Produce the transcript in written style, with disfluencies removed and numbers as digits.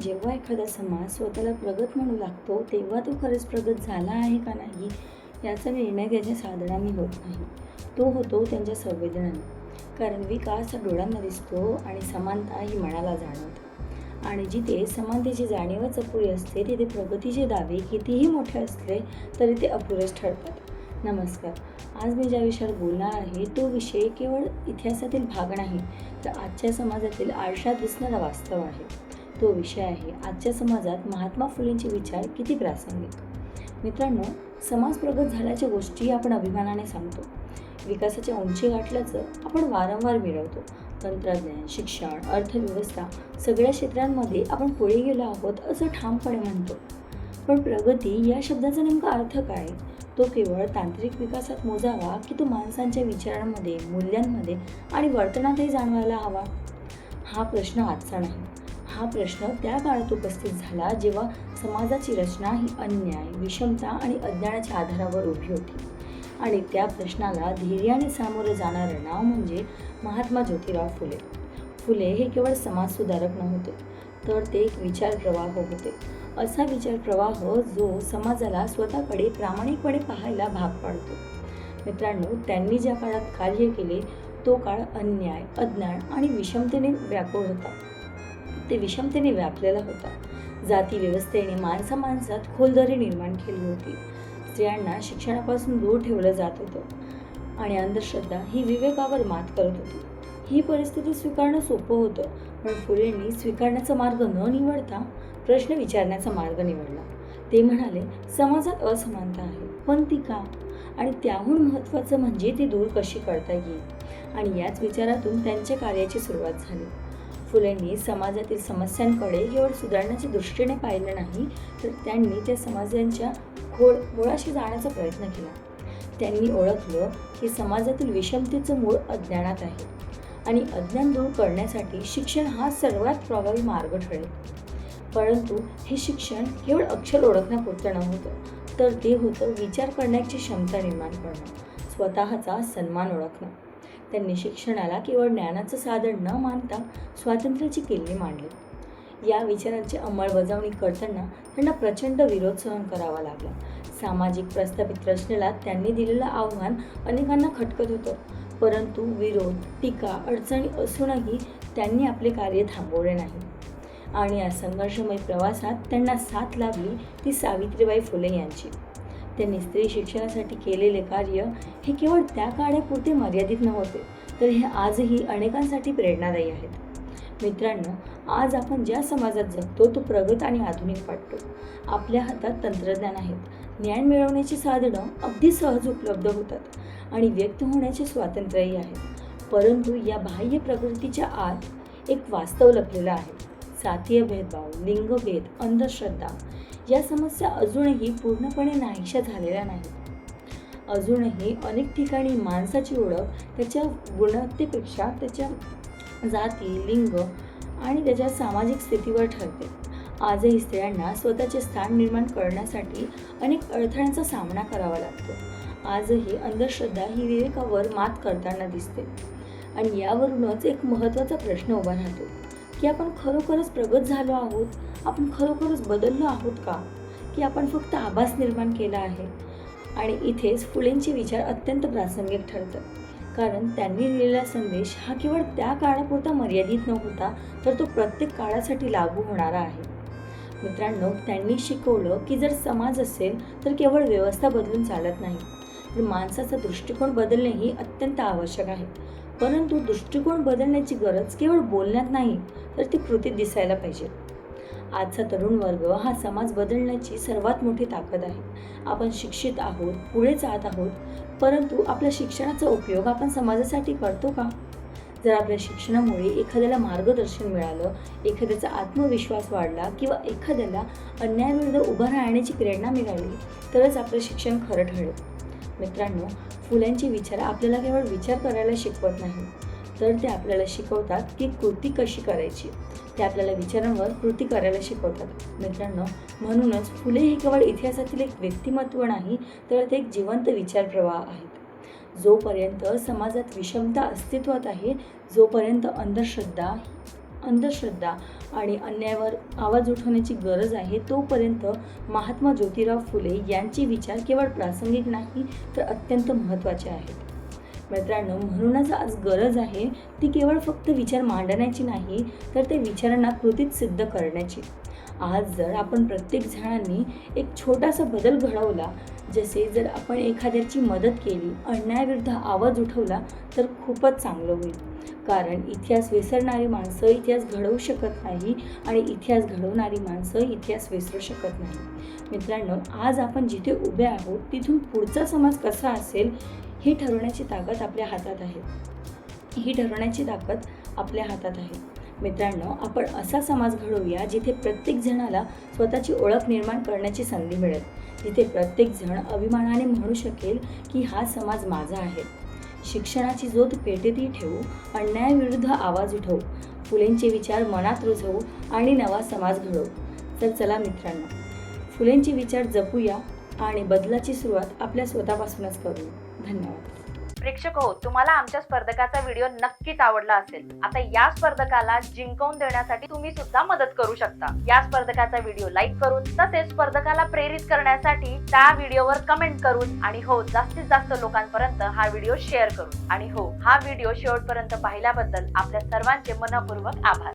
जेव्हा एखादा समाज स्वतःला प्रगत म्हणू लागतो तेव्हा तो खरंच प्रगत झाला आहे का नाही याचा निर्णय त्याच्या साधनांनी होत नाही. तो होतो त्यांच्या संवेदनांनी. कारण विकास हा डोळ्यांना दिसतो आणि समानता ही मनाला जाणवते. आणि जिथे समानतेची जाणीवच अपुरी असते तिथे प्रगतीचे दावे कितीही मोठे असले तरी ते अपुरेच ठरतात. नमस्कार. आज मी ज्या विषयावर बोलणार आहे तो विषय केवळ इतिहासातील भाग नाही तर आजच्या समाजातील आरशात दिसणारा वास्तव आहे. तो विषय आहे आजच्या समाजात महात्मा फुलेंचे विचार किती प्रासंगिक. मित्रांनो, समाज प्रगत झाल्याच्या गोष्टी आपण अभिमानाने सांगतो. विकासाच्या उंची गाठल्याचं आपण वारंवार मिळवतो. तंत्रज्ञान, शिक्षण, अर्थव्यवस्था सगळ्या क्षेत्रांमध्ये आपण पुढे गेलो आहोत असं ठामपणे म्हणतो. पण प्रगती या शब्दाचा नेमका अर्थ काय? तो केवळ तांत्रिक विकासात मोजावा की तो माणसांच्या विचारांमध्ये, मूल्यांमध्ये आणि वर्तनातही जाणवायला हवा? हा प्रश्न आजचा नाही. हा प्रश्न त्या काळात उपस्थित झाला जेव्हा समाजाची रचना ही अन्याय, विषमता आणि अज्ञानाच्या आधारावर उभी होती. आणि त्या प्रश्नाला धैर्याने सामोरं जाणारं नाव म्हणजे महात्मा ज्योतिराव फुले. फुले हे केवळ समाजसुधारक नव्हते तर ते एक विचार प्रवाह होते. असा विचार प्रवाह जो समाजाला स्वतःकडे प्रामाणिकपणे पाहायला भाग पाडतो. मित्रांनो, त्यांनी ज्या काळात कार्य केले तो काळ अन्याय, अज्ञान आणि विषमतेने व्याकुळ होता. ते विषमतेने व्यापलेला होता. जाती व्यवस्थेने माणसात खोलदरी निर्माण केली होती. स्त्रियांना शिक्षणापासून दूर ठेवलं जात होतं आणि अंधश्रद्धा ही विवेकावर मात करत होती. ही परिस्थिती स्वीकारणं सोपं होतं, पण फुलेंनी स्वीकारण्याचा मार्ग न निवडता प्रश्न विचारण्याचा मार्ग निवडला. ते म्हणाले, समाजात असमानता आहे, पण ती का? आणि त्याहून महत्त्वाचं म्हणजे ती दूर कशी करता येईल. आणि याच विचारातून त्यांच्या कार्याची सुरुवात झाली. फुलेंनी समाजातील समस्यांकडे केवळ सुधारण्याच्या दृष्टीने पाहिलं नाही तर त्यांनी त्या समाजांच्या मुळाशी जाण्याचा प्रयत्न केला. त्यांनी ओळखलं की समाजातील विषमतेचं मूळ अज्ञानात आहे आणि अज्ञान दूर करण्यासाठी शिक्षण हा सर्वात प्रभावी मार्ग ठरेल. परंतु हे शिक्षण केवळ अक्षर ओळखण्यापुरतं नव्हतं तर ते होतं विचार करण्याची क्षमता निर्माण करणं, स्वतःचा सन्मान ओळखणं. त्यांनी शिक्षणाला केवळ ज्ञानाचं साधन न मानता स्वातंत्र्याची किल्ली मांडली. या विचारांची अंमलबजावणी करताना त्यांना प्रचंड विरोध सहन करावा लागला. सामाजिक प्रस्थापित रचनेला त्यांनी दिलेलं आव्हान अनेकांना खटकत होतं, परंतु विरोध, टीका, अडचणी असूनही त्यांनी आपले कार्य थांबवले नाही. आणि या संघर्षमय प्रवासात त्यांना साथ लाभली ती सावित्रीबाई फुले यांची. त्यांनी स्त्री शिक्षणासाठी केलेले कार्य हे केवळ त्या काळापुरते मर्यादित नव्हते तर हे आजही अनेकांसाठी प्रेरणादायी आहेत. मित्रांनो, आज आपण ज्या समाजात जगतो तो प्रगत आणि आधुनिक वाटतो. आपल्या हातात तंत्रज्ञान आहेत, ज्ञान मिळवण्याची साधनं अगदी सहज उपलब्ध होतात आणि व्यक्त होण्याचे स्वातंत्र्यही आहे. परंतु या बाह्य प्रगतीच्या आत एक वास्तव लपलेलं आहे. जातीय भेदभाव, लिंगभेद, अंधश्रद्धा या समस्या अजूनही पूर्णपणे नाहीशा झालेल्या नाहीत. अजूनही अनेक ठिकाणी माणसाची ओळख त्याच्या गुणवत्तेपेक्षा त्याच्या जाती, लिंग आणि त्याच्या सामाजिक स्थितीवर ठरते. आजही स्त्रियांना स्वतःचे स्थान निर्माण करण्यासाठी अनेक अडथळ्यांचा सामना करावा लागतो. आजही अंधश्रद्धा ही विवेकावर मात करताना दिसते. आणि यावरूनच एक महत्त्वाचा प्रश्न उभा राहतो की आपण खरोखरच प्रगत झालो आहोत? आपण खरोखरच बदललो आहोत का? की आपण फक्त आभास निर्माण केला आहे? आणि इथेच फुलेंचे विचार अत्यंत प्रासंगिक ठरतात. कारण त्यांनी दिलेला संदेश हा केवळ त्या काळापुरता मर्यादित नव्हता तर तो प्रत्येक काळासाठी लागू होणारा आहे. मित्रांनो, त्यांनी शिकवलं की जर समाज असेल तर केवळ व्यवस्था बदलून चालत नाही तर माणसाचा दृष्टिकोन बदलणेही अत्यंत आवश्यक आहे. परंतु दृष्टिकोन बदलण्याची गरज केवळ बोलण्यात नाही तर ती कृतीत दिसायला पाहिजे. आजचा तरुण वर्ग हा समाज बदलण्याची सर्वात मोठी ताकद आहे. आपण शिक्षित आहोत, पुढे जात आहोत, परंतु आपल्या शिक्षणाचा उपयोग आपण समाजासाठी करतो का? जर आपल्या शिक्षणामुळे एखाद्याला मार्गदर्शन मिळालं, एखाद्याचा आत्मविश्वास वाढला किंवा एखाद्याला अन्यायाविरुद्ध उभं राहण्याची प्रेरणा मिळाली तरच आपलं शिक्षण खरं ठरेल. मित्रांनो, फुल्यांचे विचार आपल्याला केवळ विचार करायला शिकवत नाही तर ते आपल्याला शिकवतात की कृती कशी करायची. ते आपल्याला विचारांवर कृती करायला शिकवतात. मित्रांनो, म्हणूनच फुले हे केवळ इतिहासातील एक व्यक्तिमत्व नाही तर ते एक जिवंत विचार प्रवाह आहेत. जोपर्यंत समाजात विषमता अस्तित्वात आहे, जोपर्यंत अंधश्रद्धा अंधश्रद्धा आणि अन्यायावर आवाज उठवण्याची गरज आहे, तोपर्यंत महात्मा ज्योतिराव फुले यांचे विचार केवळ प्रासंगिक नाही तर अत्यंत महत्त्वाचे आहेत. मित्रांनो, म्हणूनच आज गरज आहे ती केवळ फक्त विचार मांडण्याची नाही तर ते विचारांना कृतीत सिद्ध करण्याची. आज जर आपण प्रत्येक जणांनी एक छोटासा बदल घडवला, जसे जर आपण एखाद्याची मदत केली, अन्यायाविरुद्ध आवाज उठवला तर खूपच चांगलं होईल. कारण इतिहास विसरणारी माणसं इतिहास घडवू शकत नाही आणि इतिहास घडवणारी माणसं इतिहास विसरू शकत नाही. मित्रांनो, आज आपण जिथे उभे आहोत तिथून पुढचा समाज कसा असेल ही ठरवण्याची ताकद आपल्या हातात आहे. मित्रांनो, आपण असा समाज घडवूया जिथे प्रत्येक जणाला स्वतःची ओळख निर्माण करण्याची संधी मिळेल, जिथे प्रत्येक जण अभिमानाने म्हणू शकेल की हा समाज माझा आहे. शिक्षणाची ज्योत पेटेतही ठेवू, अन्यायाविरुद्ध आवाज उठवू, फुलेंचे विचार मनात रुजवू आणि नवा समाज घडवू. तर चला मित्रांनो, फुलेंचे विचार जपूया आणि बदलाची सुरुवात आपल्या स्वतःपासूनच करू. धन्यवाद. प्रेक्षक हो, तुम्हाला आमच्या स्पर्धकाचा व्हिडिओ नक्कीच आवडला असेल. आता या स्पर्धकाला जिंकवून देण्यासाठी तुम्ही सुद्धा मदत करू शकता. या स्पर्धकाचा व्हिडिओ लाईक करून, तसेच स्पर्धकाला प्रेरित करण्यासाठी त्या व्हिडिओवर कमेंट करून आणि हो, जास्तीत जास्त लोकांपर्यंत हा व्हिडिओ शेअर करून आणि हो, हा व्हिडिओ शेवटपर्यंत पाहिल्याबद्दल आपल्या सर्वांचे मनपूर्वक आभार.